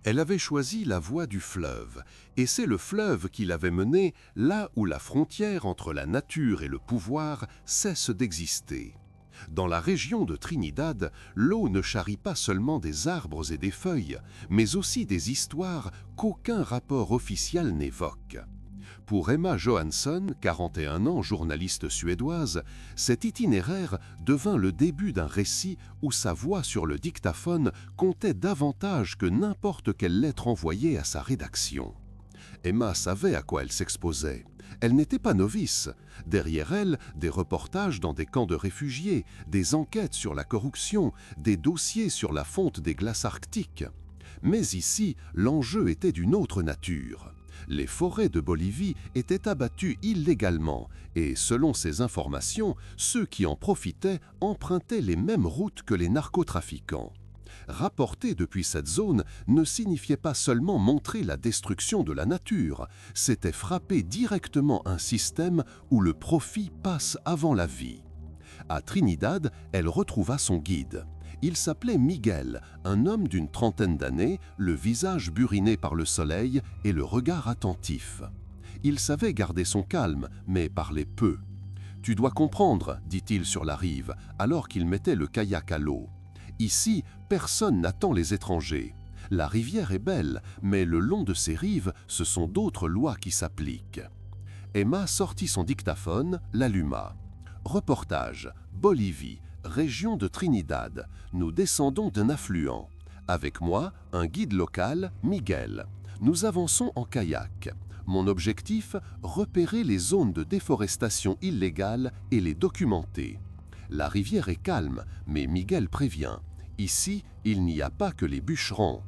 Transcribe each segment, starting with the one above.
Elle avait choisi la voie du fleuve, et c'est le fleuve qui l'avait menée là où la frontière entre la nature et le pouvoir cesse d'exister. Dans la région de Trinidad, l'eau ne charrie pas seulement des arbres et des feuilles, mais aussi des histoires qu'aucun rapport officiel n'évoque. Pour Emma Johansson, 41 ans, journaliste suédoise, cet itinéraire devint le début d'un récit où sa voix sur le dictaphone comptait davantage que n'importe quelle lettre envoyée à sa rédaction. Emma savait à quoi elle s'exposait. Elle n'était pas novice. Derrière elle, des reportages dans des camps de réfugiés, des enquêtes sur la corruption, des dossiers sur la fonte des glaces arctiques. Mais ici, l'enjeu était d'une autre nature. Les forêts de Bolivie étaient abattues illégalement et, selon ces informations, ceux qui en profitaient empruntaient les mêmes routes que les narcotrafiquants. Rapporter depuis cette zone ne signifiait pas seulement montrer la destruction de la nature, c'était frapper directement un système où le profit passe avant la vie. À Trinidad, elle retrouva son guide. Il s'appelait Miguel, un homme d'une trentaine d'années, le visage buriné par le soleil et le regard attentif. Il savait garder son calme, mais parlait peu. « Tu dois comprendre, dit-il sur la rive, alors qu'il mettait le kayak à l'eau. Ici, personne n'attend les étrangers. La rivière est belle, mais le long de ses rives, ce sont d'autres lois qui s'appliquent. » Emma sortit son dictaphone, l'alluma. Reportage, Bolivie, région de Trinidad. Nous descendons d'un affluent. Avec moi, un guide local, Miguel. Nous avançons en kayak. Mon objectif, repérer les zones de déforestation illégale et les documenter. La rivière est calme, mais Miguel prévient. Ici, il n'y a pas que les bûcherons.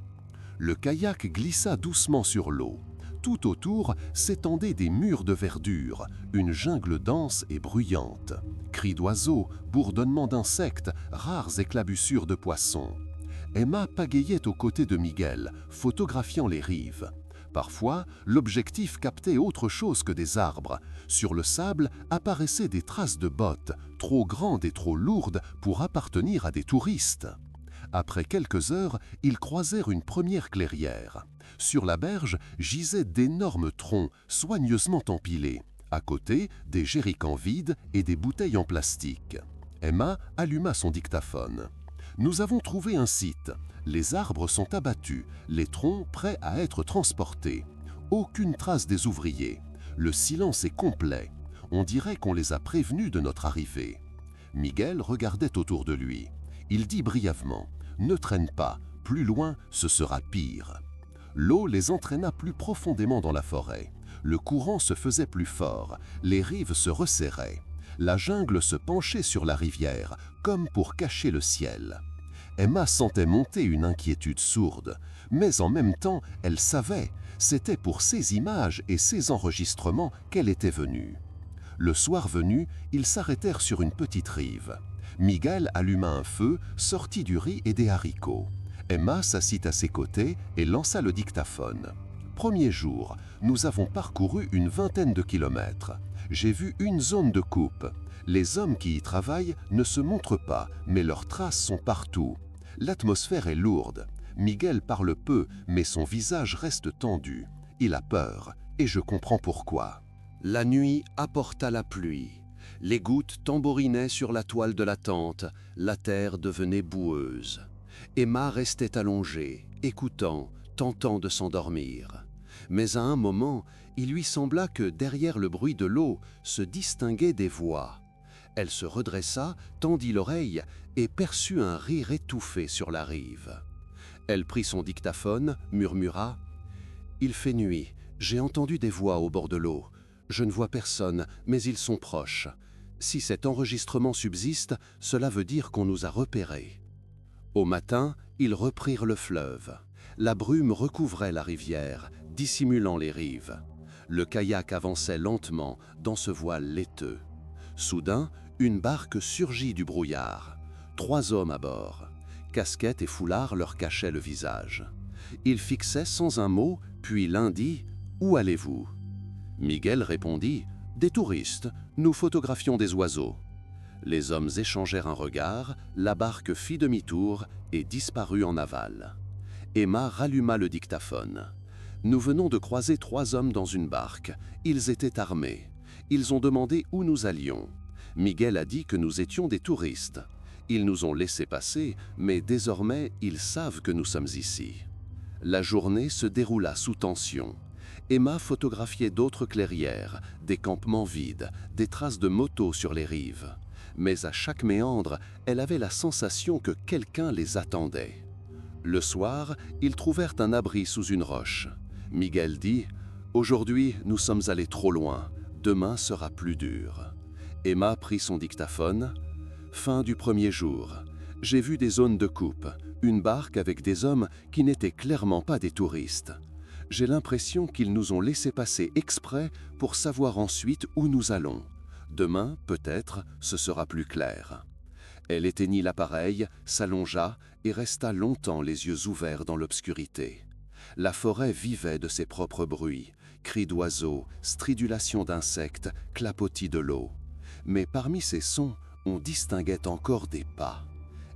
Le kayak glissa doucement sur l'eau. Tout autour s'étendaient des murs de verdure, une jungle dense et bruyante. Cris d'oiseaux, bourdonnements d'insectes, rares éclaboussures de poissons. Emma pagayait aux côtés de Miguel, photographiant les rives. Parfois, l'objectif captait autre chose que des arbres. Sur le sable apparaissaient des traces de bottes, trop grandes et trop lourdes pour appartenir à des touristes. Après quelques heures, ils croisèrent une première clairière. Sur la berge gisaient d'énormes troncs, soigneusement empilés. À côté, des jerrycans vides et des bouteilles en plastique. Emma alluma son dictaphone. « Nous avons trouvé un site. Les arbres sont abattus, les troncs prêts à être transportés. Aucune trace des ouvriers. Le silence est complet. On dirait qu'on les a prévenus de notre arrivée. » Miguel regardait autour de lui. Il dit brièvement « Ne traîne pas, plus loin, ce sera pire. » L'eau les entraîna plus profondément dans la forêt. Le courant se faisait plus fort, les rives se resserraient. La jungle se penchait sur la rivière, comme pour cacher le ciel. Emma sentait monter une inquiétude sourde, mais en même temps, elle savait, c'était pour ces images et ces enregistrements qu'elle était venue. Le soir venu, ils s'arrêtèrent sur une petite rive. Miguel alluma un feu, sortit du riz et des haricots. Emma s'assit à ses côtés et lança le dictaphone. Premier jour, nous avons parcouru une vingtaine de kilomètres. J'ai vu une zone de coupe. Les hommes qui y travaillent ne se montrent pas, mais leurs traces sont partout. L'atmosphère est lourde. Miguel parle peu, mais son visage reste tendu. Il a peur, et je comprends pourquoi. La nuit apporta la pluie. Les gouttes tambourinaient sur la toile de la tente, la terre devenait boueuse. Emma restait allongée, écoutant, tentant de s'endormir. Mais à un moment, il lui sembla que derrière le bruit de l'eau se distinguaient des voix. Elle se redressa, tendit l'oreille et perçut un rire étouffé sur la rive. Elle prit son dictaphone, murmura « Il fait nuit, j'ai entendu des voix au bord de l'eau. Je ne vois personne, mais ils sont proches. Si cet enregistrement subsiste, cela veut dire qu'on nous a repérés. » Au matin, ils reprirent le fleuve. La brume recouvrait la rivière, dissimulant les rives. Le kayak avançait lentement dans ce voile laiteux. Soudain, une barque surgit du brouillard. 3 hommes à bord. Casquette et foulard leur cachaient le visage. Ils fixaient sans un mot, puis l'un dit « Où allez-vous » Miguel répondit « Des touristes, nous photographions des oiseaux. » Les hommes échangèrent un regard, la barque fit demi-tour et disparut en aval. Emma ralluma le dictaphone. Nous venons de croiser 3 hommes dans une barque. Ils étaient armés. Ils ont demandé où nous allions. Miguel a dit que nous étions des touristes. Ils nous ont laissé passer, mais désormais, ils savent que nous sommes ici. La journée se déroula sous tension. Emma photographiait d'autres clairières, des campements vides, des traces de motos sur les rives. Mais à chaque méandre, elle avait la sensation que quelqu'un les attendait. Le soir, ils trouvèrent un abri sous une roche. Miguel dit « Aujourd'hui, nous sommes allés trop loin. Demain sera plus dur. » Emma prit son dictaphone. Fin du premier jour. J'ai vu des zones de coupe, une barque avec des hommes qui n'étaient clairement pas des touristes. J'ai l'impression qu'ils nous ont laissé passer exprès pour savoir ensuite où nous allons. Demain, peut-être, ce sera plus clair. Elle éteignit l'appareil, s'allongea et resta longtemps les yeux ouverts dans l'obscurité. La forêt vivait de ses propres bruits, cris d'oiseaux, stridulations d'insectes, clapotis de l'eau. Mais parmi ces sons, on distinguait encore des pas.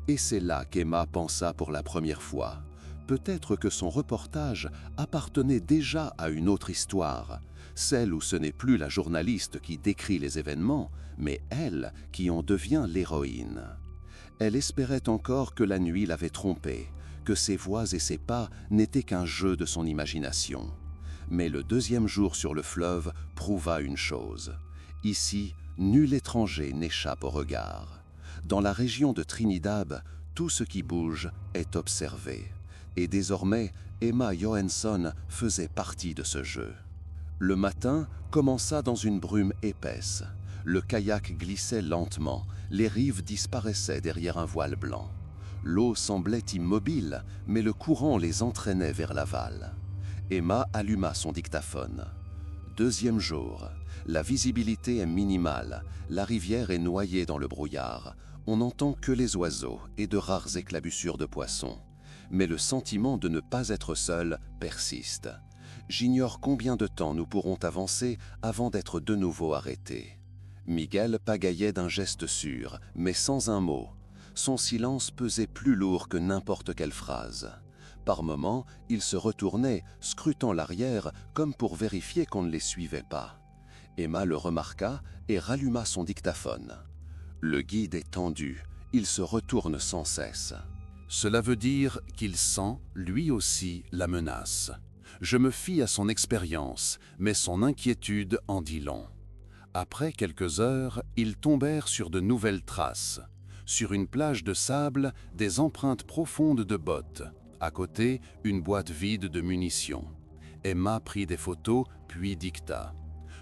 Et c'est là qu'Emma pensa pour la première fois. Peut-être que son reportage appartenait déjà à une autre histoire, celle où ce n'est plus la journaliste qui décrit les événements, mais elle qui en devient l'héroïne. Elle espérait encore que la nuit l'avait trompée, que ses voix et ses pas n'étaient qu'un jeu de son imagination. Mais le deuxième jour sur le fleuve prouva une chose. Ici, nul étranger n'échappe au regard. Dans la région de Trinidad, tout ce qui bouge est observé. Et désormais, Emma Johansson faisait partie de ce jeu. Le matin commença dans une brume épaisse. Le kayak glissait lentement, les rives disparaissaient derrière un voile blanc. L'eau semblait immobile, mais le courant les entraînait vers l'aval. Emma alluma son dictaphone. Deuxième jour, la visibilité est minimale, la rivière est noyée dans le brouillard. On n'entend que les oiseaux et de rares éclaboussures de poissons. Mais le sentiment de ne pas être seul persiste. J'ignore combien de temps nous pourrons avancer avant d'être de nouveau arrêtés. Miguel pagayait d'un geste sûr, mais sans un mot. Son silence pesait plus lourd que n'importe quelle phrase. Par moments, il se retournait, scrutant l'arrière comme pour vérifier qu'on ne les suivait pas. Emma le remarqua et ralluma son dictaphone. Le guide est tendu, il se retourne sans cesse. Cela veut dire qu'il sent, lui aussi, la menace. Je me fie à son expérience, mais son inquiétude en dit long. Après quelques heures, ils tombèrent sur de nouvelles traces. Sur une plage de sable, des empreintes profondes de bottes. À côté, une boîte vide de munitions. Emma prit des photos, puis dicta.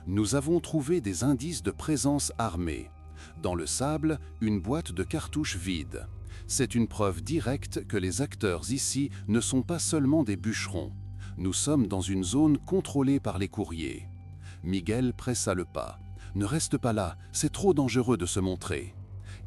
Nous avons trouvé des indices de présence armée. Dans le sable, une boîte de cartouches vide. C'est une preuve directe que les acteurs ici ne sont pas seulement des bûcherons. Nous sommes dans une zone contrôlée par les courriers. Miguel pressa le pas. Ne reste pas là, c'est trop dangereux de se montrer.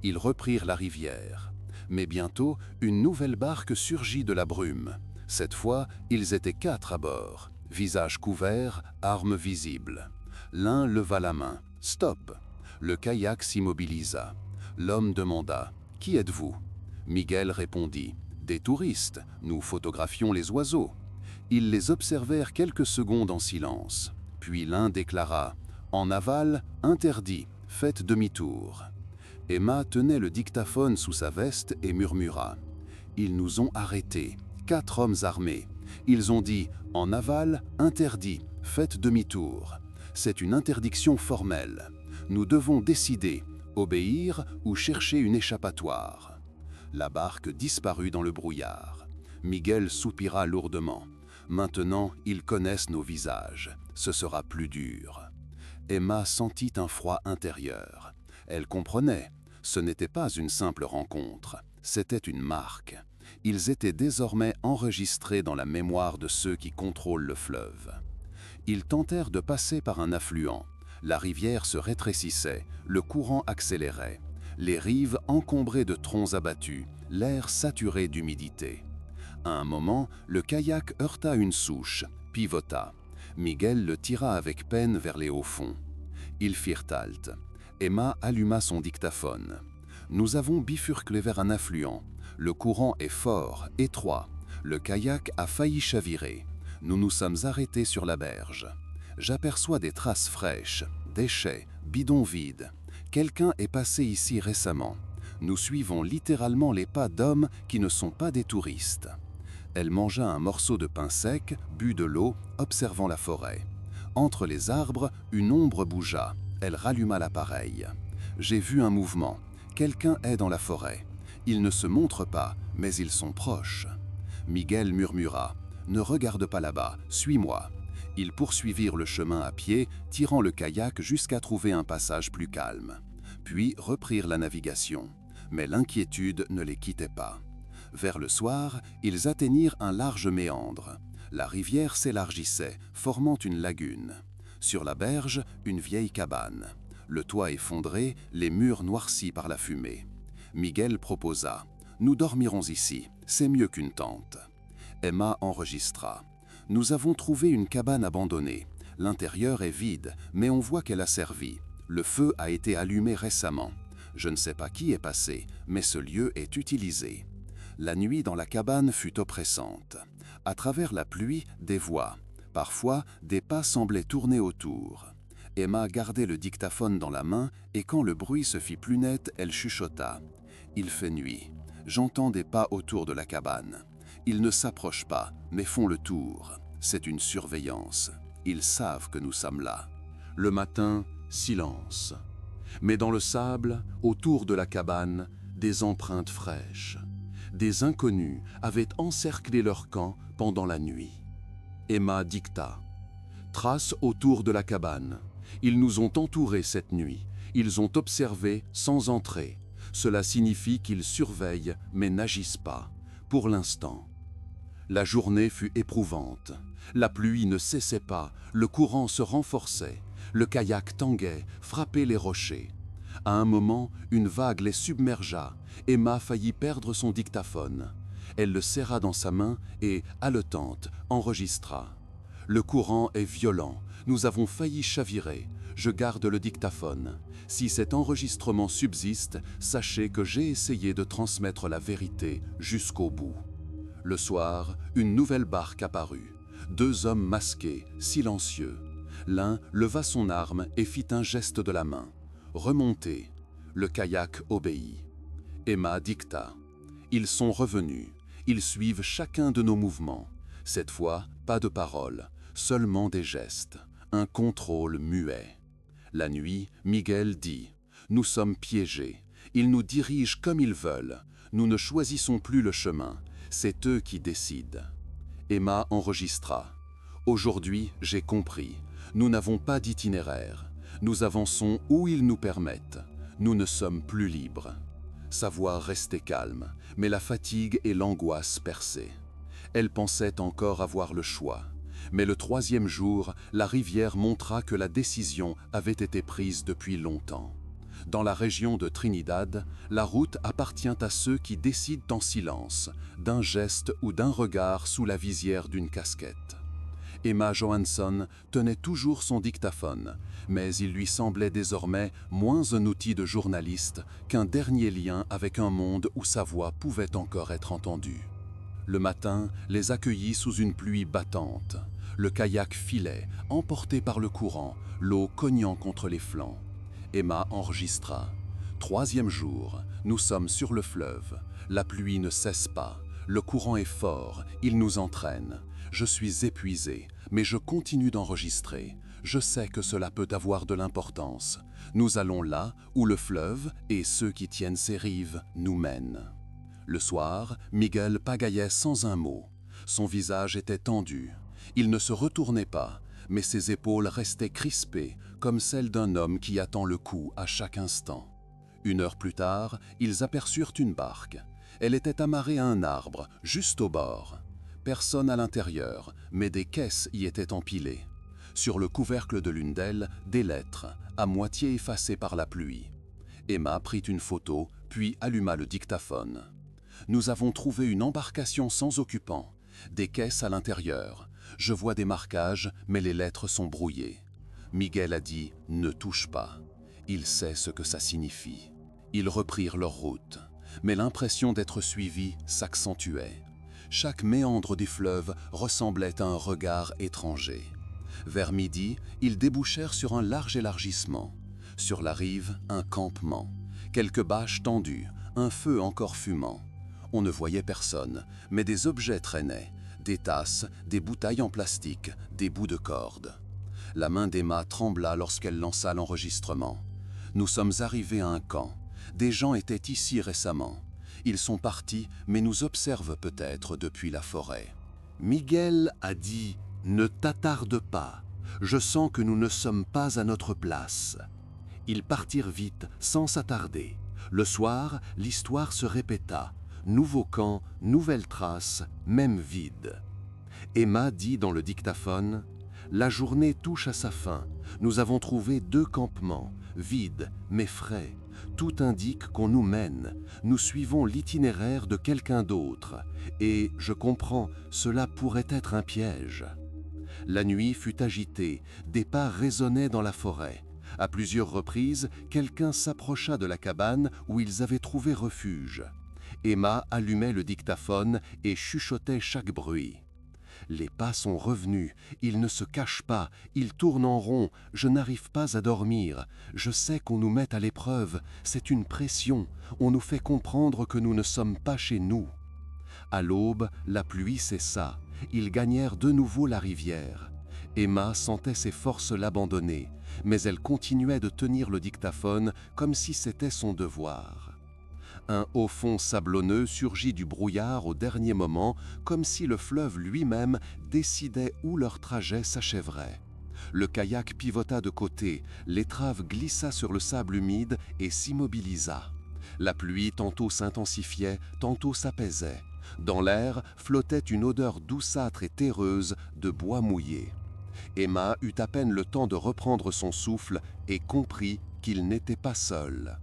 Ils reprirent la rivière. Mais bientôt, une nouvelle barque surgit de la brume. Cette fois, ils étaient 4 à bord. Visage couvert, armes visibles. L'un leva la main. « Stop !» Le kayak s'immobilisa. L'homme demanda « Qui êtes-vous » Miguel répondit « Des touristes, nous photographions les oiseaux. » Ils les observèrent quelques secondes en silence. Puis l'un déclara « En aval, interdit, faites demi-tour. » Emma tenait le dictaphone sous sa veste et murmura « Ils nous ont arrêtés, 4 hommes armés. Ils ont dit « En aval, interdit, faites demi-tour. » C'est une interdiction formelle. Nous devons décider, obéir ou chercher une échappatoire. La barque disparut dans le brouillard. Miguel soupira lourdement. Maintenant, ils connaissent nos visages. Ce sera plus dur. Emma sentit un froid intérieur. Elle comprenait. Ce n'était pas une simple rencontre. C'était une marque. Ils étaient désormais enregistrés dans la mémoire de ceux qui contrôlent le fleuve. Ils tentèrent de passer par un affluent. La rivière se rétrécissait, le courant accélérait. Les rives encombrées de troncs abattus, l'air saturé d'humidité. À un moment, le kayak heurta une souche, pivota. Miguel le tira avec peine vers les hauts fonds. Ils firent halte. Emma alluma son dictaphone. Nous avons bifurqué vers un affluent. Le courant est fort, étroit. Le kayak a failli chavirer. Nous nous sommes arrêtés sur la berge. J'aperçois des traces fraîches, déchets, bidons vides. Quelqu'un est passé ici récemment. Nous suivons littéralement les pas d'hommes qui ne sont pas des touristes. Elle mangea un morceau de pain sec, but de l'eau, observant la forêt. Entre les arbres, une ombre bougea. Elle ralluma l'appareil. J'ai vu un mouvement. Quelqu'un est dans la forêt. Ils ne se montrent pas, mais ils sont proches. Miguel murmura « Ne regarde pas là-bas, suis-moi ». Ils poursuivirent le chemin à pied, tirant le kayak jusqu'à trouver un passage plus calme. Puis reprirent la navigation. Mais l'inquiétude ne les quittait pas. Vers le soir, ils atteignirent un large méandre. La rivière s'élargissait, formant une lagune. Sur la berge, une vieille cabane. Le toit effondré, les murs noircis par la fumée. Miguel proposa « Nous dormirons ici, c'est mieux qu'une tente ». Emma enregistra. « Nous avons trouvé une cabane abandonnée. L'intérieur est vide, mais on voit qu'elle a servi. Le feu a été allumé récemment. Je ne sais pas qui est passé, mais ce lieu est utilisé. » La nuit dans la cabane fut oppressante. À travers la pluie, des voix. Parfois, des pas semblaient tourner autour. Emma gardait le dictaphone dans la main et quand le bruit se fit plus net, elle chuchota. « Il fait nuit. J'entends des pas autour de la cabane. Ils ne s'approchent pas, mais font le tour. C'est une surveillance. Ils savent que nous sommes là. » Le matin, silence. Mais dans le sable, autour de la cabane, des empreintes fraîches. Des inconnus avaient encerclé leur camp pendant la nuit. Emma dicta. « Traces autour de la cabane. Ils nous ont entourés cette nuit. Ils ont observé sans entrer. Cela signifie qu'ils surveillent mais n'agissent pas, pour l'instant. » La journée fut éprouvante. La pluie ne cessait pas, le courant se renforçait. Le kayak tanguait, frappait les rochers. À un moment, une vague les submergea. Emma faillit perdre son dictaphone. Elle le serra dans sa main et, haletante, enregistra. « Le courant est violent. Nous avons failli chavirer. Je garde le dictaphone. Si cet enregistrement subsiste, sachez que j'ai essayé de transmettre la vérité jusqu'au bout. » Le soir, une nouvelle barque apparut. 2 hommes masqués, silencieux. L'un leva son arme et fit un geste de la main. « Remontez ». Le kayak obéit. Emma dicta. « Ils sont revenus. Ils suivent chacun de nos mouvements. Cette fois, pas de paroles, seulement des gestes. Un contrôle muet. » La nuit, Miguel dit « Nous sommes piégés. Ils nous dirigent comme ils veulent. Nous ne choisissons plus le chemin. C'est eux qui décident. » Emma enregistra. « Aujourd'hui, j'ai compris. Nous n'avons pas d'itinéraire. Nous avançons où ils nous permettent. Nous ne sommes plus libres. » Sa voix restait calme, mais la fatigue et l'angoisse perçaient. Elle pensait encore avoir le choix. Mais le 3e jour, la rivière montra que la décision avait été prise depuis longtemps. Dans la région de Trinidad, la route appartient à ceux qui décident en silence, d'un geste ou d'un regard sous la visière d'une casquette. Emma Johansson tenait toujours son dictaphone, mais il lui semblait désormais moins un outil de journaliste qu'un dernier lien avec un monde où sa voix pouvait encore être entendue. Le matin les accueillit sous une pluie battante. Le kayak filait, emporté par le courant, l'eau cognant contre les flancs. Emma enregistra. 3e jour, nous sommes sur le fleuve. La pluie ne cesse pas. Le courant est fort, il nous entraîne. Je suis épuisé, mais je continue d'enregistrer. Je sais que cela peut avoir de l'importance. Nous allons là où le fleuve et ceux qui tiennent ses rives nous mènent. Le soir, Miguel pagayait sans un mot. Son visage était tendu. Il ne se retournait pas, mais ses épaules restaient crispées, comme celles d'un homme qui attend le coup à chaque instant. 1 heure plus tard, ils aperçurent une barque. Elle était amarrée à un arbre, juste au bord. Personne à l'intérieur, mais des caisses y étaient empilées. Sur le couvercle de l'une d'elles, des lettres, à moitié effacées par la pluie. Emma prit une photo, puis alluma le dictaphone. « Nous avons trouvé une embarcation sans occupant, des caisses à l'intérieur. Je vois des marquages, mais les lettres sont brouillées. » Miguel a dit « Ne touche pas ». Il sait ce que ça signifie. Ils reprirent leur route, mais l'impression d'être suivis s'accentuait. Chaque méandre du fleuve ressemblait à un regard étranger. Vers midi, ils débouchèrent sur un large élargissement. Sur la rive, un campement. Quelques bâches tendues, un feu encore fumant. On ne voyait personne, mais des objets traînaient. Des tasses, des bouteilles en plastique, des bouts de corde. La main d'Emma trembla lorsqu'elle lança l'enregistrement. Nous sommes arrivés à un camp. Des gens étaient ici récemment. Ils sont partis, mais nous observent peut-être depuis la forêt. Miguel a dit « Ne t'attarde pas, je sens que nous ne sommes pas à notre place ». Ils partirent vite, sans s'attarder. Le soir, l'histoire se répéta. Nouveau camp, nouvelle trace, même vide. Emma dit dans le dictaphone « La journée touche à sa fin. Nous avons trouvé 2 campements, vides mais frais. Tout indique qu'on nous mène. Nous suivons l'itinéraire de quelqu'un d'autre. Et, je comprends, cela pourrait être un piège. » La nuit fut agitée, des pas résonnaient dans la forêt. À plusieurs reprises, quelqu'un s'approcha de la cabane où ils avaient trouvé refuge. Emma allumait le dictaphone et chuchotait chaque bruit. Les pas sont revenus, ils ne se cachent pas, ils tournent en rond, je n'arrive pas à dormir. Je sais qu'on nous met à l'épreuve, c'est une pression, on nous fait comprendre que nous ne sommes pas chez nous. À l'aube, la pluie cessa, ils gagnèrent de nouveau la rivière. Emma sentait ses forces l'abandonner, mais elle continuait de tenir le dictaphone comme si c'était son devoir. Un haut fond sablonneux surgit du brouillard au dernier moment, comme si le fleuve lui-même décidait où leur trajet s'achèverait. Le kayak pivota de côté, l'étrave glissa sur le sable humide et s'immobilisa. La pluie tantôt s'intensifiait, tantôt s'apaisait. Dans l'air flottait une odeur douceâtre et terreuse de bois mouillé. Emma eut à peine le temps de reprendre son souffle et comprit qu'il n'était pas seul.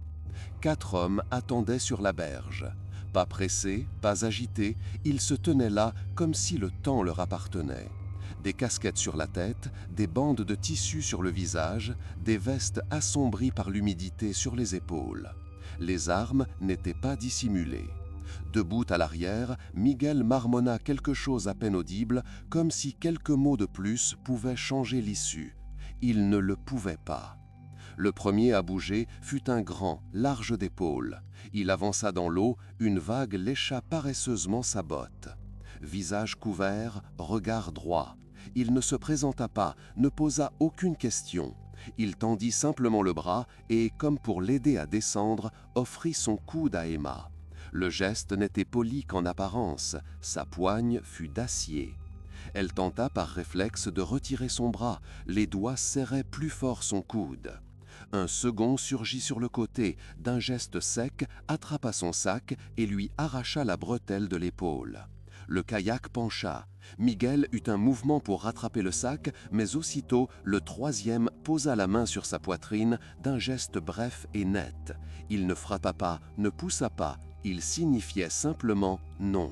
4 hommes attendaient sur la berge. Pas pressés, pas agités, ils se tenaient là comme si le temps leur appartenait. Des casquettes sur la tête, des bandes de tissu sur le visage, des vestes assombries par l'humidité sur les épaules. Les armes n'étaient pas dissimulées. Debout à l'arrière, Miguel marmonna quelque chose à peine audible, comme si quelques mots de plus pouvaient changer l'issue. Il ne le pouvait pas. Le premier à bouger fut un grand, large d'épaules. Il avança dans l'eau, une vague lécha paresseusement sa botte. Visage couvert, regard droit. Il ne se présenta pas, ne posa aucune question. Il tendit simplement le bras et, comme pour l'aider à descendre, offrit son coude à Emma. Le geste n'était poli qu'en apparence, sa poigne fut d'acier. Elle tenta par réflexe de retirer son bras, les doigts serraient plus fort son coude. Un second surgit sur le côté, d'un geste sec, attrapa son sac et lui arracha la bretelle de l'épaule. Le kayak pencha. Miguel eut un mouvement pour rattraper le sac, mais aussitôt, le troisième posa la main sur sa poitrine d'un geste bref et net. Il ne frappa pas, ne poussa pas, il signifiait simplement non.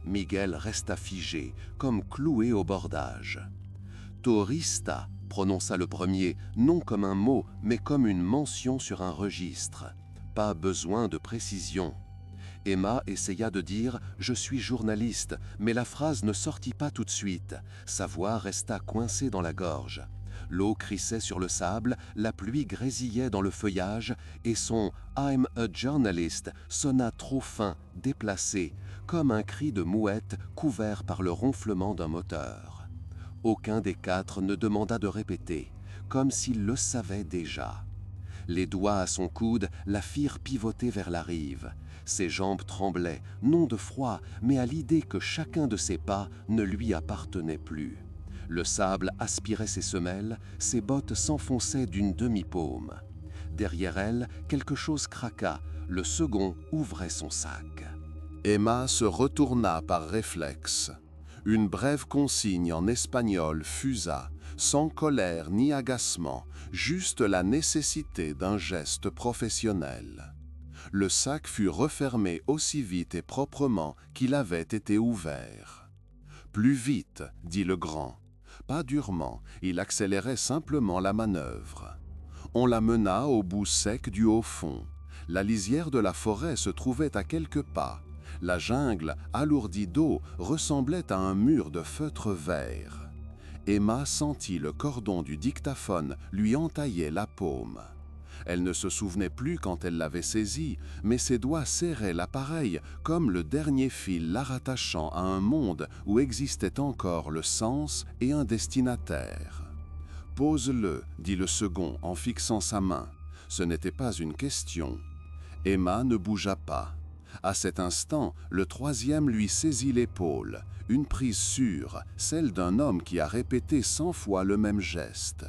Miguel resta figé, comme cloué au bordage. « Tourista » prononça le premier, non comme un mot, mais comme une mention sur un registre. Pas besoin de précision. Emma essaya de dire « Je suis journaliste », mais la phrase ne sortit pas tout de suite. Sa voix resta coincée dans la gorge. L'eau crissait sur le sable, la pluie grésillait dans le feuillage, et son « I'm a journalist » sonna trop fin, déplacé, comme un cri de mouette couvert par le ronflement d'un moteur. Aucun des 4 ne demanda de répéter, comme s'il le savait déjà. Les doigts à son coude la firent pivoter vers la rive. Ses jambes tremblaient, non de froid, mais à l'idée que chacun de ses pas ne lui appartenait plus. Le sable aspirait ses semelles, ses bottes s'enfonçaient d'une demi-paume. Derrière elle, quelque chose craqua, le second ouvrait son sac. Emma se retourna par réflexe. Une brève consigne en espagnol fusa, sans colère ni agacement, juste la nécessité d'un geste professionnel. Le sac fut refermé aussi vite et proprement qu'il avait été ouvert. « Plus vite », dit le grand. Pas durement, il accélérait simplement la manœuvre. On la mena au bout sec du haut fond. La lisière de la forêt se trouvait à quelques pas. La jungle, alourdie d'eau, ressemblait à un mur de feutre vert. Emma sentit le cordon du dictaphone lui entailler la paume. Elle ne se souvenait plus quand elle l'avait saisi, mais ses doigts serraient l'appareil comme le dernier fil la rattachant à un monde où existait encore le sens et un destinataire. « Pose-le » dit le second en fixant sa main. Ce n'était pas une question. Emma ne bougea pas. À cet instant, le troisième lui saisit l'épaule, une prise sûre, celle d'un homme qui a répété 100 fois le même geste.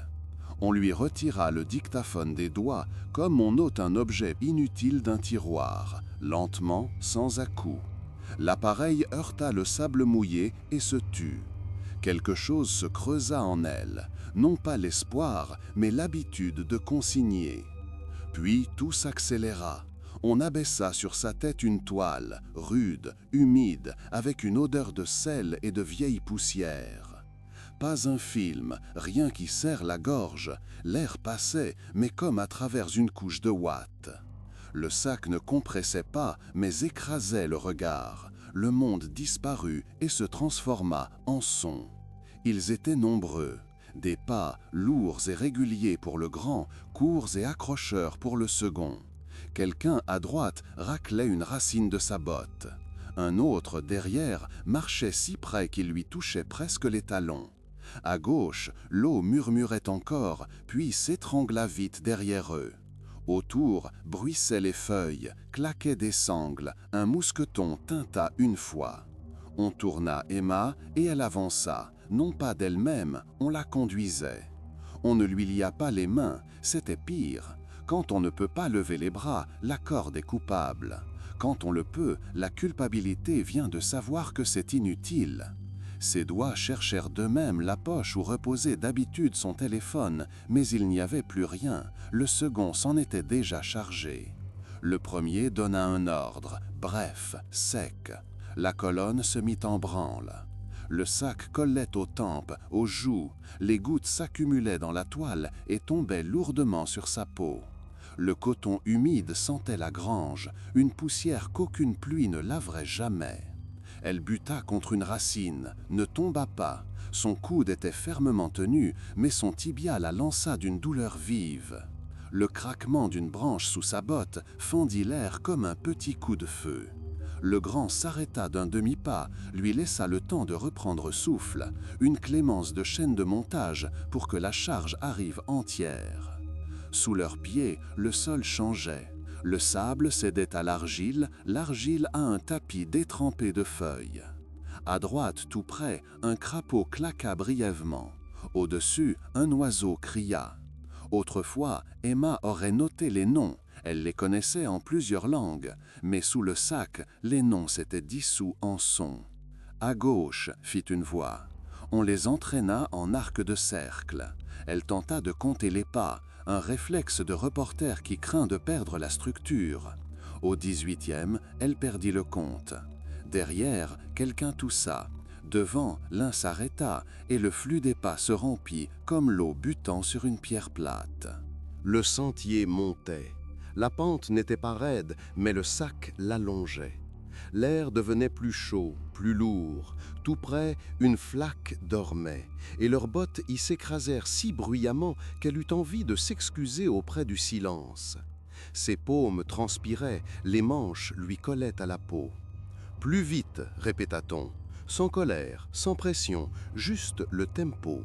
On lui retira le dictaphone des doigts comme on ôte un objet inutile d'un tiroir, lentement, sans à-coups. L'appareil heurta le sable mouillé et se tut. Quelque chose se creusa en elle, non pas l'espoir, mais l'habitude de consigner. Puis tout s'accéléra. On abaissa sur sa tête une toile, rude, humide, avec une odeur de sel et de vieille poussière. Pas un film, rien qui serre la gorge. L'air passait, mais comme à travers une couche de ouate. Le sac ne compressait pas, mais écrasait le regard. Le monde disparut et se transforma en son. Ils étaient nombreux. Des pas lourds et réguliers pour le grand, courts et accrocheurs pour le second. Quelqu'un à droite raclait une racine de sa botte. Un autre, derrière, marchait si près qu'il lui touchait presque les talons. À gauche, l'eau murmurait encore, puis s'étrangla vite derrière eux. Autour, bruissaient les feuilles, claquaient des sangles, un mousqueton tinta une fois. On tourna Emma et elle avança, non pas d'elle-même, on la conduisait. On ne lui lia pas les mains, c'était pire. Quand on ne peut pas lever les bras, la corde est coupable. Quand on le peut, la culpabilité vient de savoir que c'est inutile. Ses doigts cherchèrent d'eux-mêmes la poche où reposait d'habitude son téléphone, mais il n'y avait plus rien. Le second s'en était déjà chargé. Le premier donna un ordre, bref, sec. La colonne se mit en branle. Le sac collait aux tempes, aux joues. Les gouttes s'accumulaient dans la toile et tombaient lourdement sur sa peau. Le coton humide sentait la grange, une poussière qu'aucune pluie ne laverait jamais. Elle buta contre une racine, ne tomba pas. Son coude était fermement tenu, mais son tibia la lança d'une douleur vive. Le craquement d'une branche sous sa botte fendit l'air comme un petit coup de feu. Le grand s'arrêta d'un demi-pas, lui laissa le temps de reprendre souffle, une clémence de chaîne de montage pour que la charge arrive entière. Sous leurs pieds, le sol changeait. Le sable cédait à l'argile à un tapis détrempé de feuilles. À droite, tout près, un crapaud claqua brièvement. Au-dessus, un oiseau cria. Autrefois, Emma aurait noté les noms. Elle les connaissait en plusieurs langues, mais sous le sac, les noms s'étaient dissous en sons. À gauche, fit une voix. On les entraîna en arc de cercle. Elle tenta de compter les pas, un réflexe de reporter qui craint de perdre la structure. Au 18e, elle perdit le compte. Derrière, quelqu'un toussa. Devant, l'un s'arrêta et le flux des pas se rompit comme l'eau butant sur une pierre plate. Le sentier montait. La pente n'était pas raide, mais le sac l'allongeait. L'air devenait plus chaud, plus lourd. Tout près, une flaque dormait, et leurs bottes y s'écrasèrent si bruyamment qu'elle eut envie de s'excuser auprès du silence. Ses paumes transpiraient, les manches lui collaient à la peau. « Plus vite » répéta-t-on, sans colère, sans pression, juste le tempo.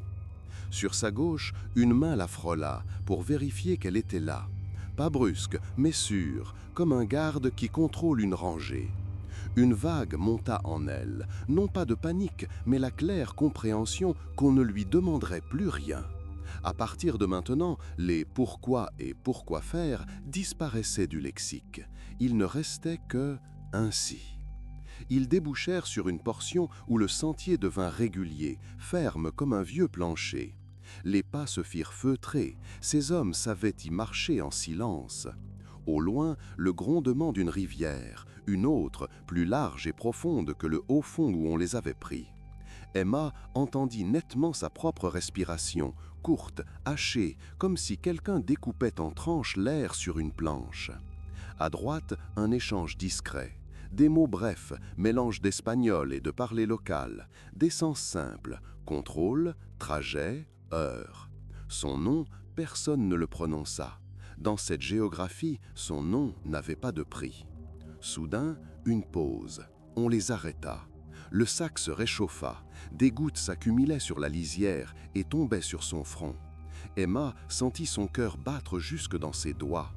Sur sa gauche, une main la frôla pour vérifier qu'elle était là. Pas brusque, mais sûre, comme un garde qui contrôle une rangée. Une vague monta en elle, non pas de panique, mais la claire compréhension qu'on ne lui demanderait plus rien. À partir de maintenant, les pourquoi et pourquoi faire disparaissaient du lexique. Il ne restait que ainsi. Ils débouchèrent sur une portion où le sentier devint régulier, ferme comme un vieux plancher. Les pas se firent feutrer, ces hommes savaient y marcher en silence. Au loin, le grondement d'une rivière, une autre, plus large et profonde que le haut fond où on les avait pris. Emma entendit nettement sa propre respiration, courte, hachée, comme si quelqu'un découpait en tranches l'air sur une planche. À droite, un échange discret. des mots brefs, mélange d'espagnol et de parler local, des sens simples, contrôle, trajet, heure. Son nom, personne ne le prononça. Dans cette géographie, son nom n'avait pas de prix. Soudain, une pause. On les arrêta. Le sac se réchauffa. Des gouttes s'accumulaient sur la lisière et tombaient sur son front. Emma sentit son cœur battre jusque dans ses doigts.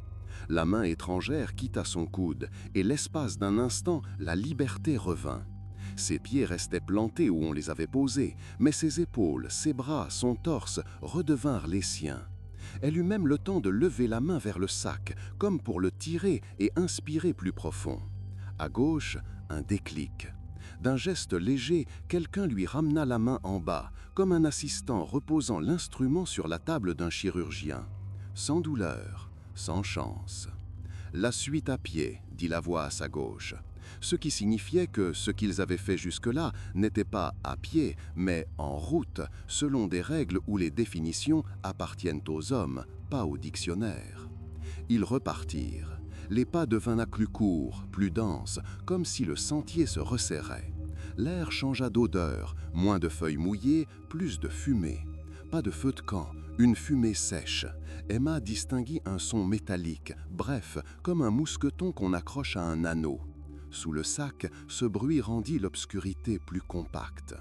La main étrangère quitta son coude et l'espace d'un instant, la liberté revint. Ses pieds restaient plantés où on les avait posés, mais ses épaules, ses bras, son torse redevinrent les siens. Elle eut même le temps de lever la main vers le sac, comme pour le tirer et inspirer plus profond. À gauche, un déclic. D'un geste léger, quelqu'un lui ramena la main en bas, comme un assistant reposant l'instrument sur la table d'un chirurgien. Sans douleur, sans chance. La suite à pied, dit la voix à sa gauche, ce qui signifiait que ce qu'ils avaient fait jusque-là n'était pas à pied, mais en route, selon des règles où les définitions appartiennent aux hommes, pas au dictionnaire. Ils repartirent. Les pas devinrent plus courts, plus denses, comme si le sentier se resserrait. L'air changea d'odeur, moins de feuilles mouillées, plus de fumée. Pas de feu de camp, une fumée sèche. Emma distinguit un son métallique, bref, comme un mousqueton qu'on accroche à un anneau. Sous le sac, ce bruit rendit l'obscurité plus compacte.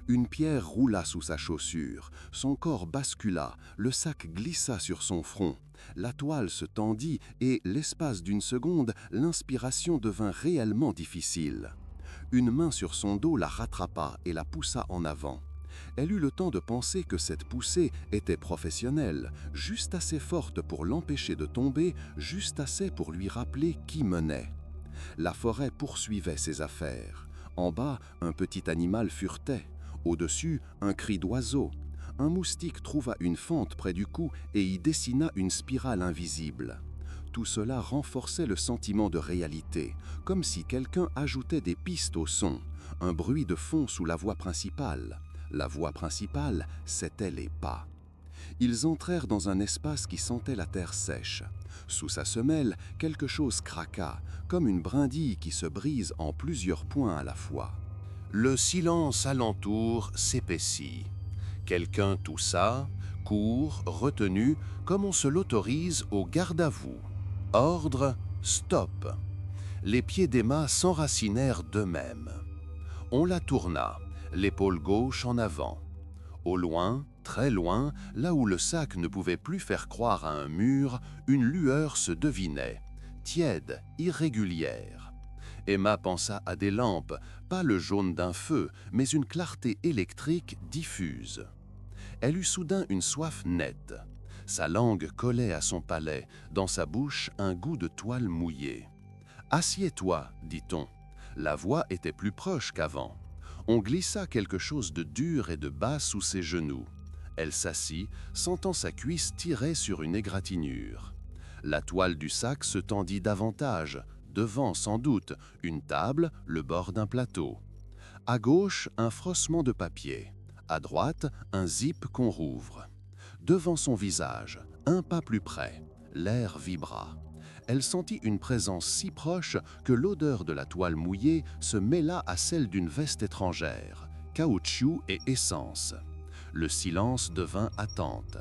Une pierre roula sous sa chaussure, son corps bascula, le sac glissa sur son front. La toile se tendit et, l'espace d'une seconde, l'inspiration devint réellement difficile. Une main sur son dos la rattrapa et la poussa en avant. Elle eut le temps de penser que cette poussée était professionnelle, juste assez forte pour l'empêcher de tomber, juste assez pour lui rappeler qui menait. La forêt poursuivait ses affaires. En bas, un petit animal furetait. Au-dessus, un cri d'oiseau. Un moustique trouva une fente près du cou et y dessina une spirale invisible. Tout cela renforçait le sentiment de réalité, comme si quelqu'un ajoutait des pistes au son, un bruit de fond sous la voix principale. La voix principale, c'étaient les pas. Ils entrèrent dans un espace qui sentait la terre sèche. Sous sa semelle, quelque chose craqua, comme une brindille qui se brise en plusieurs points à la fois. Le silence alentour s'épaissit. Quelqu'un toussa, court, retenu, comme on se l'autorise au garde-à-vous. Ordre, stop. Les pieds d'Emma s'enracinèrent d'eux-mêmes. On la tourna, l'épaule gauche en avant. Au loin, très loin, là où le sac ne pouvait plus faire croire à un mur, une lueur se devinait, tiède, irrégulière. Emma pensa à des lampes, pas le jaune d'un feu, mais une clarté électrique diffuse. Elle eut soudain une soif nette. Sa langue collait à son palais, dans sa bouche un goût de toile mouillée. « Assieds-toi » dit-on. La voix était plus proche qu'avant. On glissa quelque chose de dur et de bas sous ses genoux. Elle s'assit, sentant sa cuisse tirer sur une égratignure. La toile du sac se tendit davantage, devant sans doute une table, le bord d'un plateau. À gauche, un froissement de papier. À droite, un zip qu'on rouvre. Devant son visage, un pas plus près, l'air vibra. Elle sentit une présence si proche que l'odeur de la toile mouillée se mêla à celle d'une veste étrangère, caoutchouc et essence. Le silence devint attente.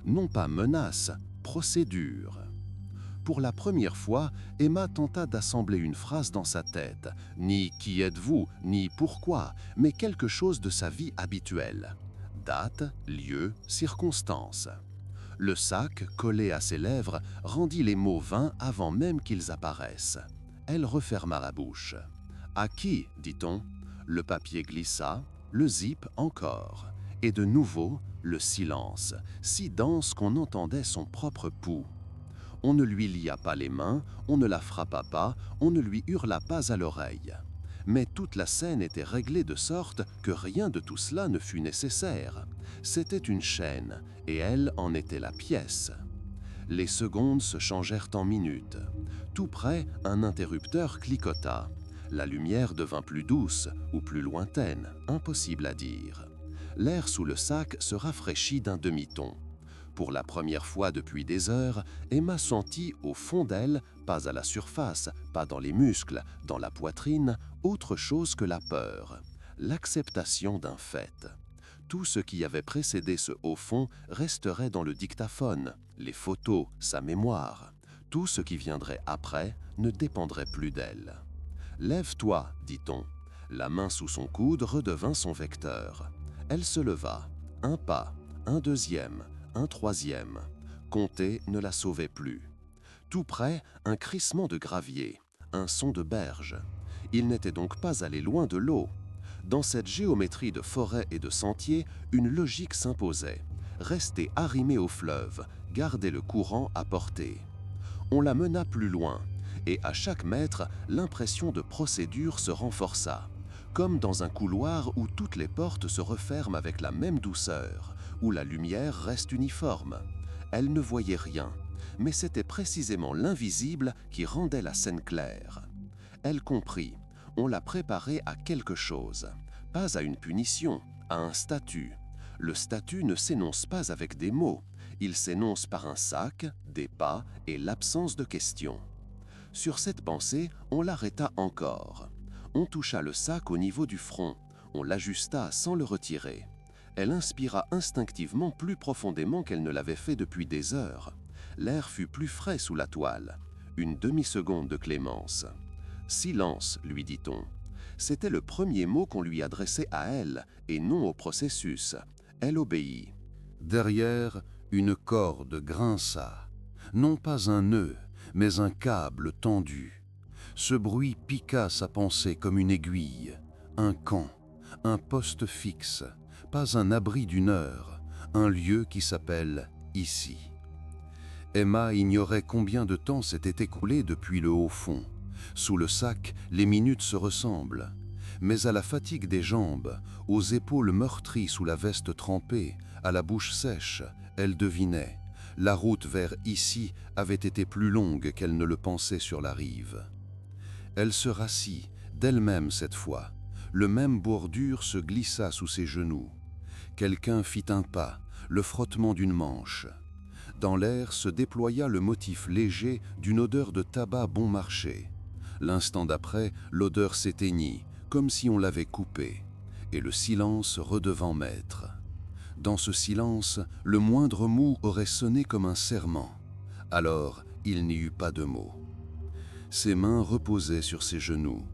Non pas menace, procédure. Pour la première fois, Emma tenta d'assembler une phrase dans sa tête. Ni « qui êtes-vous » ni « pourquoi », mais quelque chose de sa vie habituelle. Date, lieu, circonstance. Le sac, collé à ses lèvres, rendit les mots vains avant même qu'ils apparaissent. Elle referma la bouche. « À qui » dit-on. Le papier glissa, le zip encore. Et de nouveau, le silence, si dense qu'on entendait son propre pouls. On ne lui lia pas les mains, on ne la frappa pas, on ne lui hurla pas à l'oreille. Mais toute la scène était réglée de sorte que rien de tout cela ne fut nécessaire. C'était une chaîne, et elle en était la pièce. Les secondes se changèrent en minutes. Tout près, un interrupteur clicota. La lumière devint plus douce ou plus lointaine, impossible à dire. L'air sous le sac se rafraîchit d'un demi-ton. Pour la première fois depuis des heures, Emma sentit au fond d'elle, pas à la surface, pas dans les muscles, dans la poitrine, autre chose que la peur, l'acceptation d'un fait. Tout ce qui avait précédé ce haut fond resterait dans le dictaphone, les photos, sa mémoire. Tout ce qui viendrait après ne dépendrait plus d'elle. « Lève-toi » dit-on. La main sous son coude redevint son vecteur. Elle se leva. Un pas, un deuxième, un troisième. Compter ne la sauvait plus. Tout près, un crissement de gravier, un son de berge. Il n'était donc pas allé loin de l'eau. Dans cette géométrie de forêt et de sentiers, une logique s'imposait. Rester arrimé au fleuve, garder le courant à portée. On la mena plus loin, et à chaque mètre, l'impression de procédure se renforça, comme dans un couloir où toutes les portes se referment avec la même douceur, où la lumière reste uniforme. Elle ne voyait rien, mais c'était précisément l'invisible qui rendait la scène claire. Elle comprit. On l'a préparée à quelque chose, pas à une punition, à un statut. Le statut ne s'énonce pas avec des mots, il s'énonce par un sac, des pas et l'absence de questions. Sur cette pensée, on l'arrêta encore. On toucha le sac au niveau du front, on l'ajusta sans le retirer. Elle inspira instinctivement plus profondément qu'elle ne l'avait fait depuis des heures. L'air fut plus frais sous la toile. Une demi-seconde de clémence. « Silence », lui dit-on. C'était le premier mot qu'on lui adressait à elle, et non au processus. Elle obéit. Derrière, une corde grinça. Non pas un nœud, mais un câble tendu. Ce bruit piqua sa pensée comme une aiguille. Un camp, un poste fixe, pas un abri d'une heure, un lieu qui s'appelle ici. Emma ignorait combien de temps s'était écoulé depuis le haut fond. Sous le sac, les minutes se ressemblent. Mais à la fatigue des jambes, aux épaules meurtries sous la veste trempée, à la bouche sèche, elle devinait. La route vers ici avait été plus longue qu'elle ne le pensait sur la rive. Elle se rassit, d'elle-même cette fois. Le même bordure se glissa sous ses genoux. Quelqu'un fit un pas, le frottement d'une manche. Dans l'air se déploya le motif léger d'une odeur de tabac bon marché. L'instant d'après, l'odeur s'éteignit, comme si on l'avait coupée, et le silence redevint maître. Dans ce silence, le moindre mot aurait sonné comme un serment. Alors, il n'y eut pas de mots. Ses mains reposaient sur ses genoux.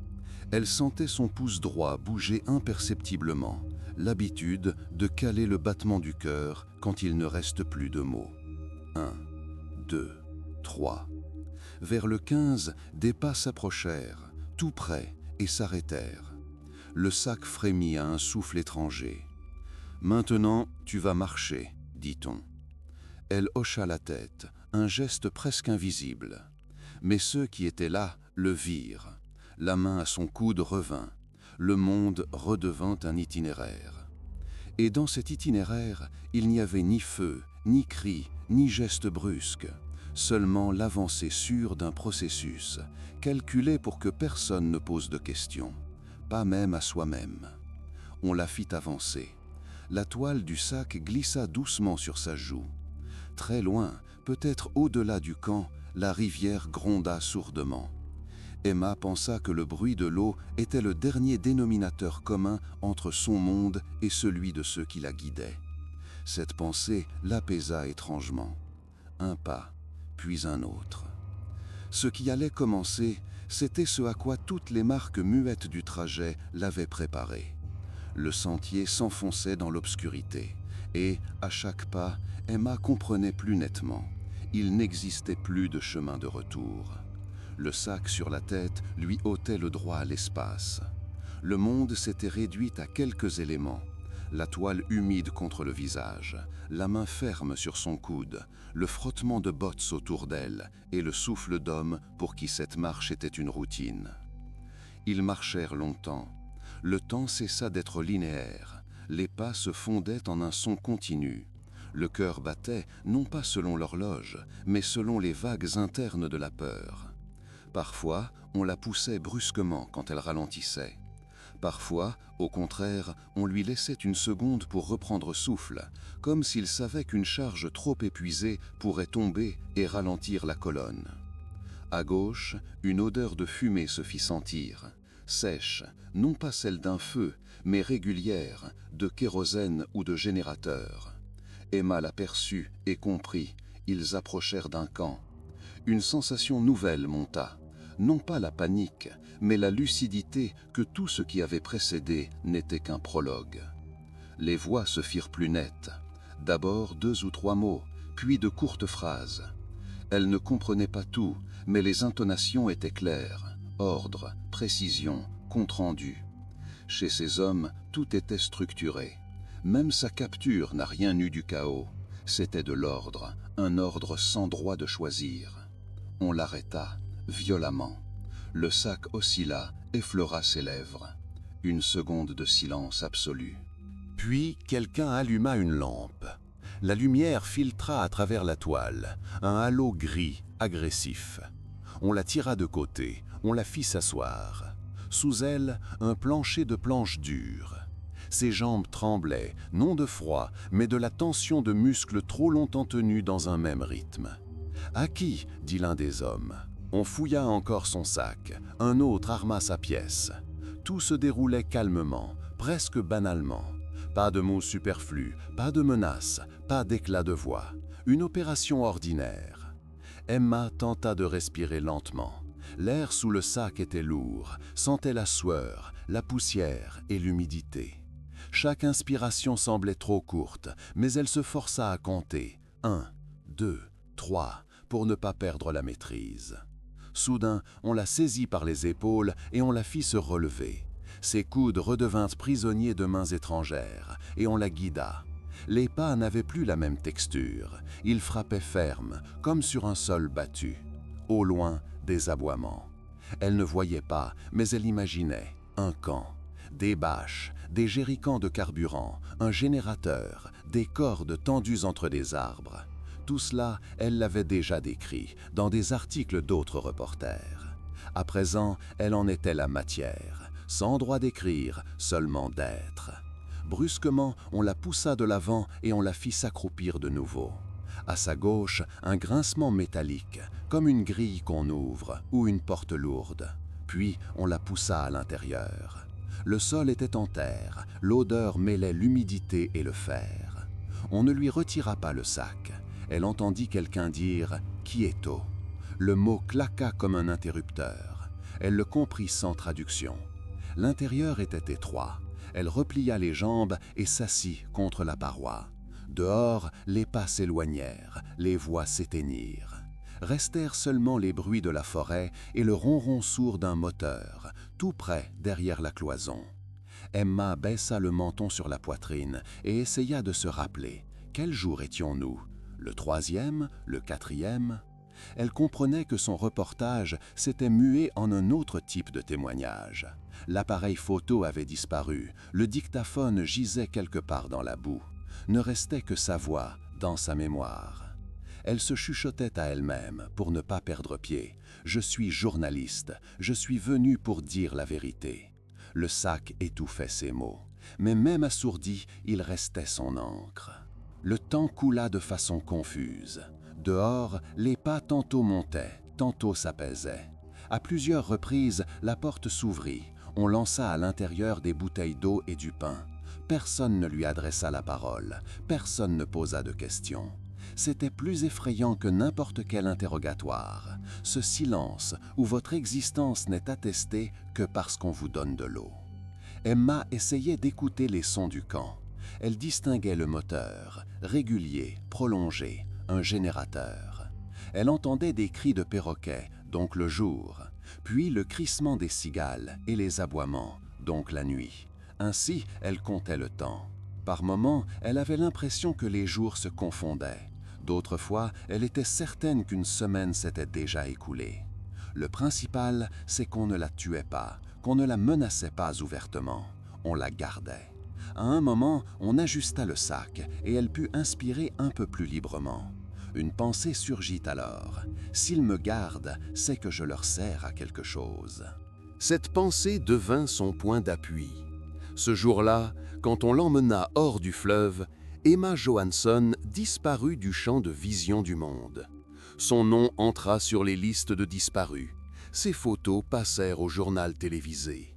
Elle sentait son pouce droit bouger imperceptiblement, l'habitude de caler le battement du cœur quand il ne reste plus de mots. 1, 2, 3. Vers le 15, des pas s'approchèrent, tout près, et s'arrêtèrent. Le sac frémit à un souffle étranger. « Maintenant, tu vas marcher, dit-on. » Elle hocha la tête, un geste presque invisible. Mais ceux qui étaient là le virent. La main à son coude revint. Le monde redevint un itinéraire. Et dans cet itinéraire, il n'y avait ni feu, ni cri, ni geste brusque. Seulement l'avancée sûre d'un processus, calculé pour que personne ne pose de questions, pas même à soi-même. On la fit avancer. La toile du sac glissa doucement sur sa joue. Très loin, peut-être au-delà du camp, la rivière gronda sourdement. Emma pensa que le bruit de l'eau était le dernier dénominateur commun entre son monde et celui de ceux qui la guidaient. Cette pensée l'apaisa étrangement. Un pas, puis un autre. Ce qui allait commencer, c'était ce à quoi toutes les marques muettes du trajet l'avaient préparé. Le sentier s'enfonçait dans l'obscurité, et, à chaque pas, Emma comprenait plus nettement. Il n'existait plus de chemin de retour. Le sac sur la tête lui ôtait le droit à l'espace. Le monde s'était réduit à quelques éléments. La toile humide contre le visage, la main ferme sur son coude, le frottement de bottes autour d'elle et le souffle d'homme pour qui cette marche était une routine. Ils marchèrent longtemps. Le temps cessa d'être linéaire. Les pas se fondaient en un son continu. Le cœur battait non pas selon l'horloge, mais selon les vagues internes de la peur. Parfois, on la poussait brusquement quand elle ralentissait. Parfois, au contraire, on lui laissait une seconde pour reprendre souffle, comme s'il savait qu'une charge trop épuisée pourrait tomber et ralentir la colonne. À gauche, une odeur de fumée se fit sentir, sèche, non pas celle d'un feu, mais régulière, de kérosène ou de générateur. Emma l'aperçut et comprit, ils approchèrent d'un camp. Une sensation nouvelle monta, non pas la panique, mais la lucidité que tout ce qui avait précédé n'était qu'un prologue. Les voix se firent plus nettes, d'abord 2 ou 3 mots, puis de courtes phrases. Elle ne comprenait pas tout, mais les intonations étaient claires, ordre, précision, compte-rendu. Chez ces hommes, tout était structuré. Même sa capture n'a rien eu du chaos. C'était de l'ordre, un ordre sans droit de choisir. On l'arrêta, violemment. Le sac oscilla, effleura ses lèvres. Une seconde de silence absolu. Puis quelqu'un alluma une lampe. La lumière filtra à travers la toile, un halo gris, agressif. On la tira de côté, on la fit s'asseoir. Sous elle, un plancher de planches dures. Ses jambes tremblaient, non de froid, mais de la tension de muscles trop longtemps tenus dans un même rythme. « À qui ?» dit l'un des hommes. On fouilla encore son sac, un autre arma sa pièce. Tout se déroulait calmement, presque banalement. Pas de mots superflus, pas de menaces, pas d'éclat de voix. Une opération ordinaire. Emma tenta de respirer lentement. L'air sous le sac était lourd, sentait la sueur, la poussière et l'humidité. Chaque inspiration semblait trop courte, mais elle se força à compter. 1, 2, 3, pour ne pas perdre la maîtrise. Soudain, on la saisit par les épaules et on la fit se relever. Ses coudes redevinrent prisonniers de mains étrangères, et on la guida. Les pas n'avaient plus la même texture. Ils frappaient ferme, comme sur un sol battu. Au loin, des aboiements. Elle ne voyait pas, mais elle imaginait un camp. Des bâches, des jerrycans de carburant, un générateur, des cordes tendues entre des arbres. Tout cela, elle l'avait déjà décrit dans des articles d'autres reporters. À présent, elle en était la matière, sans droit d'écrire, seulement d'être. Brusquement, on la poussa de l'avant et on la fit s'accroupir de nouveau. À sa gauche, un grincement métallique, comme une grille qu'on ouvre ou une porte lourde. Puis, on la poussa à l'intérieur. Le sol était en terre, l'odeur mêlait l'humidité et le fer. On ne lui retira pas le sac. Elle entendit quelqu'un dire « Quieto ». Le mot claqua comme un interrupteur. Elle le comprit sans traduction. L'intérieur était étroit. Elle replia les jambes et s'assit contre la paroi. Dehors, les pas s'éloignèrent, les voix s'éteignirent. Restèrent seulement les bruits de la forêt et le ronron sourd d'un moteur, tout près derrière la cloison. Emma baissa le menton sur la poitrine et essaya de se rappeler. Quel jour étions-nous ? Le 3e ? Le 4e ? Elle comprenait que son reportage s'était mué en un autre type de témoignage. L'appareil photo avait disparu, le dictaphone gisait quelque part dans la boue. Ne restait que sa voix dans sa mémoire. Elle se chuchotait à elle-même pour ne pas perdre pied. « Je suis journaliste, je suis venu pour dire la vérité. » Le sac étouffait ses mots, mais même assourdi, il restait son encre. Le temps coula de façon confuse. Dehors, les pas tantôt montaient, tantôt s'apaisaient. À plusieurs reprises, la porte s'ouvrit. On lança à l'intérieur des bouteilles d'eau et du pain. Personne ne lui adressa la parole, personne ne posa de questions. C'était plus effrayant que n'importe quel interrogatoire. Ce silence où votre existence n'est attestée que parce qu'on vous donne de l'eau. Emma essayait d'écouter les sons du camp. Elle distinguait le moteur, régulier, prolongé, un générateur. Elle entendait des cris de perroquets, donc le jour, puis le crissement des cigales et les aboiements, donc la nuit. Ainsi, elle comptait le temps. Par moments, elle avait l'impression que les jours se confondaient. D'autres fois, elle était certaine qu'une semaine s'était déjà écoulée. Le principal, c'est qu'on ne la tuait pas, qu'on ne la menaçait pas ouvertement. On la gardait. À un moment, on ajusta le sac et elle put inspirer un peu plus librement. Une pensée surgit alors. « S'ils me gardent, c'est que je leur sers à quelque chose. » Cette pensée devint son point d'appui. Ce jour-là, quand on l'emmena hors du fleuve, Emma Johansson disparut du champ de vision du monde. Son nom entra sur les listes de disparus. Ses photos passèrent au journal télévisé.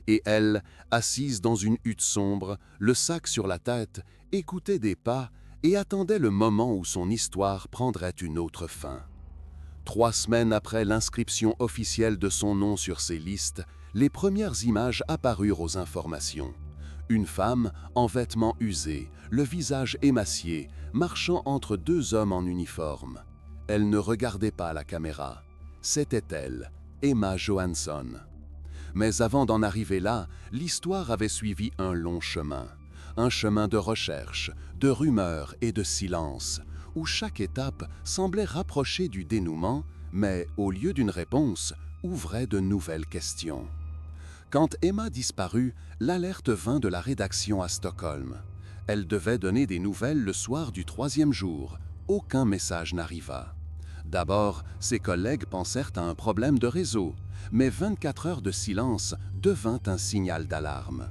Et elle, assise dans une hutte sombre, le sac sur la tête, écoutait des pas et attendait le moment où son histoire prendrait une autre fin. 3 semaines après l'inscription officielle de son nom sur ces listes, les premières images apparurent aux informations. Une femme, en vêtements usés, le visage émacié, marchant entre 2 hommes en uniforme. Elle ne regardait pas la caméra. C'était elle, Emma Johansson. Mais avant d'en arriver là, l'histoire avait suivi un long chemin. Un chemin de recherche, de rumeurs et de silence, où chaque étape semblait rapprocher du dénouement, mais au lieu d'une réponse, ouvrait de nouvelles questions. Quand Emma disparut, l'alerte vint de la rédaction à Stockholm. Elle devait donner des nouvelles le soir du 3e jour. Aucun message n'arriva. D'abord, ses collègues pensèrent à un problème de réseau, mais 24 heures de silence devint un signal d'alarme.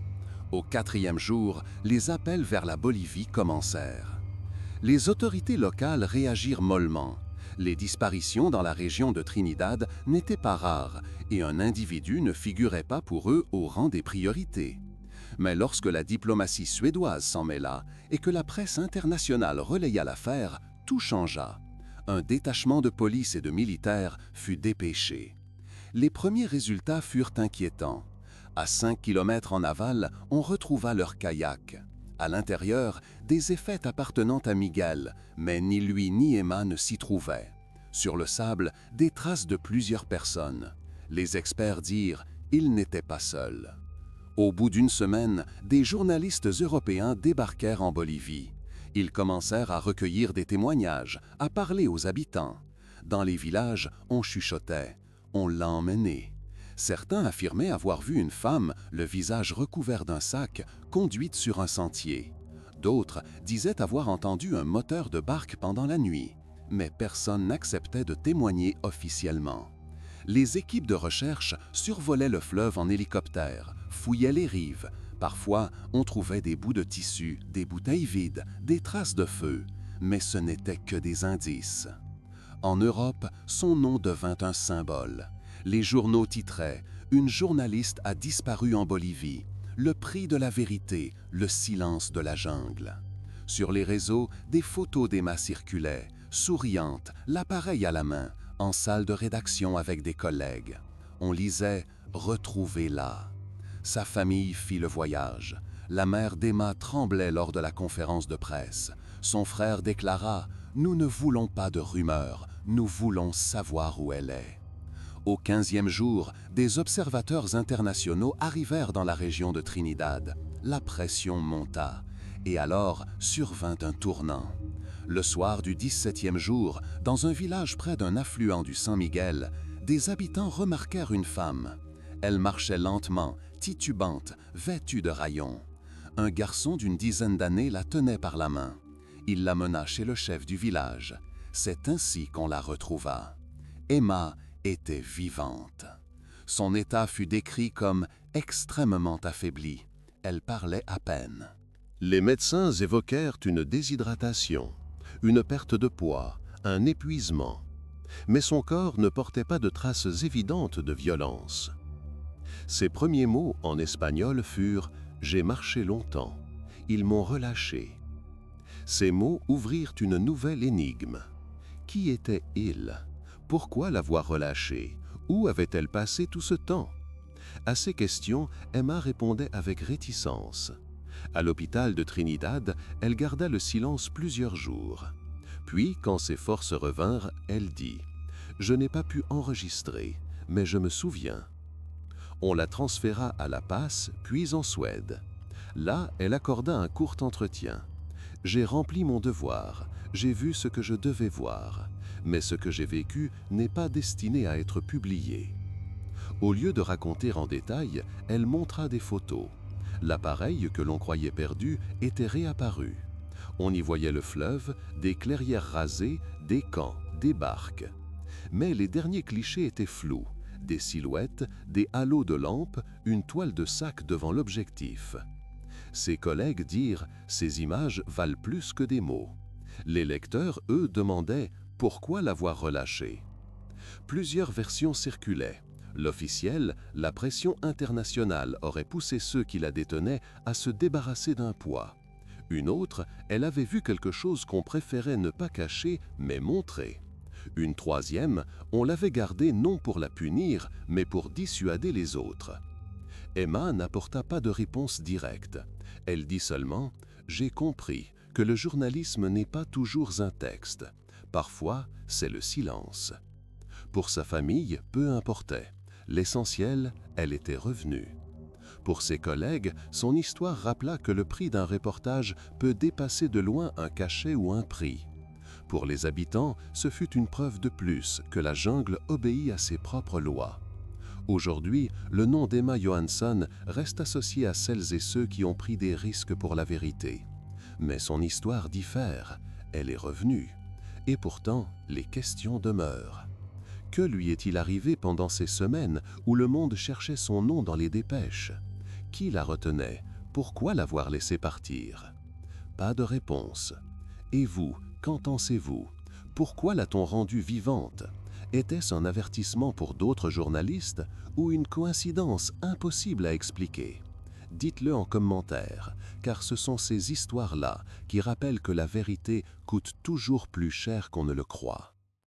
Au 4e jour, les appels vers la Bolivie commencèrent. Les autorités locales réagirent mollement. Les disparitions dans la région de Trinidad n'étaient pas rares et un individu ne figurait pas pour eux au rang des priorités. Mais lorsque la diplomatie suédoise s'en mêla et que la presse internationale relaya l'affaire, tout changea. Un détachement de police et de militaires fut dépêché. Les premiers résultats furent inquiétants. À 5 km en aval, on retrouva leur kayak. À l'intérieur, des effets appartenant à Miguel, mais ni lui ni Emma ne s'y trouvaient. Sur le sable, des traces de plusieurs personnes. Les experts dirent « il n'était pas seul ». Au bout d'une semaine, des journalistes européens débarquèrent en Bolivie. Ils commencèrent à recueillir des témoignages, à parler aux habitants. Dans les villages, on chuchotait « on l'a emmené ». Certains affirmaient avoir vu une femme, le visage recouvert d'un sac, conduite sur un sentier. D'autres disaient avoir entendu un moteur de barque pendant la nuit, mais personne n'acceptait de témoigner officiellement. Les équipes de recherche survolaient le fleuve en hélicoptère, fouillaient les rives. Parfois, on trouvait des bouts de tissu, des bouteilles vides, des traces de feu, mais ce n'étaient que des indices. En Europe, son nom devint un symbole. Les journaux titraient « Une journaliste a disparu en Bolivie. Le prix de la vérité, le silence de la jungle ». Sur les réseaux, des photos d'Emma circulaient, souriante, l'appareil à la main, en salle de rédaction avec des collègues. On lisait « Retrouvez-la ». Sa famille fit le voyage. La mère d'Emma tremblait lors de la conférence de presse. Son frère déclara « Nous ne voulons pas de rumeurs, nous voulons savoir où elle est ». Au 15e jour, des observateurs internationaux arrivèrent dans la région de Trinidad. La pression monta, et alors survint un tournant. Le soir du 17e jour, dans un village près d'un affluent du San Miguel, des habitants remarquèrent une femme. Elle marchait lentement, titubante, vêtue de rayons. Un garçon d'une dizaine d'années la tenait par la main. Il la mena chez le chef du village. C'est ainsi qu'on la retrouva. Emma était vivante. Son état fut décrit comme extrêmement affaibli. Elle parlait à peine. Les médecins évoquèrent une déshydratation, une perte de poids, un épuisement. Mais son corps ne portait pas de traces évidentes de violence. Ses premiers mots en espagnol furent « J'ai marché longtemps. Ils m'ont relâché ». Ces mots ouvrirent une nouvelle énigme. Qui était-il ? Pourquoi l'avoir relâchée? Où avait-elle passé tout ce temps? À ces questions, Emma répondait avec réticence. À l'hôpital de Trinidad, elle garda le silence plusieurs jours. Puis, quand ses forces revinrent, elle dit « Je n'ai pas pu enregistrer, mais je me souviens ». On la transféra à La Paz, puis en Suède. Là, elle accorda un court entretien. « J'ai rempli mon devoir, j'ai vu ce que je devais voir, mais ce que j'ai vécu n'est pas destiné à être publié. » Au lieu de raconter en détail, elle montra des photos. L'appareil que l'on croyait perdu était réapparu. On y voyait le fleuve, des clairières rasées, des camps, des barques. Mais les derniers clichés étaient flous. des silhouettes, des halos de lampes, une toile de sac devant l'objectif. Ses collègues dirent « ces images valent plus que des mots ». Les lecteurs, eux, demandaient « pourquoi l'avoir relâché ?» Plusieurs versions circulaient. L'officielle, la pression internationale aurait poussé ceux qui la détenaient à se débarrasser d'un poids. Une autre, elle avait vu quelque chose qu'on préférait ne pas cacher, mais montrer. Une troisième, on l'avait gardée non pour la punir, mais pour dissuader les autres. Emma n'apporta pas de réponse directe. Elle dit seulement « J'ai compris que le journalisme n'est pas toujours un texte. Parfois, c'est le silence. » Pour sa famille, peu importait. L'essentiel, elle était revenue. Pour ses collègues, son histoire rappela que le prix d'un reportage peut dépasser de loin un cachet ou un prix. Pour les habitants, ce fut une preuve de plus que la jungle obéit à ses propres lois. Aujourd'hui, le nom d'Emma Johansson reste associé à celles et ceux qui ont pris des risques pour la vérité. Mais son histoire diffère, elle est revenue. Et pourtant, les questions demeurent. Que lui est-il arrivé pendant ces semaines où le monde cherchait son nom dans les dépêches? Qui la retenait? Pourquoi l'avoir laissée partir? Pas de réponse. Et vous, qu'en pensez-vous? Pourquoi l'a-t-on rendue vivante? Était-ce un avertissement pour d'autres journalistes ou une coïncidence impossible à expliquer? Dites-le en commentaire, car ce sont ces histoires-là qui rappellent que la vérité coûte toujours plus cher qu'on ne le croit.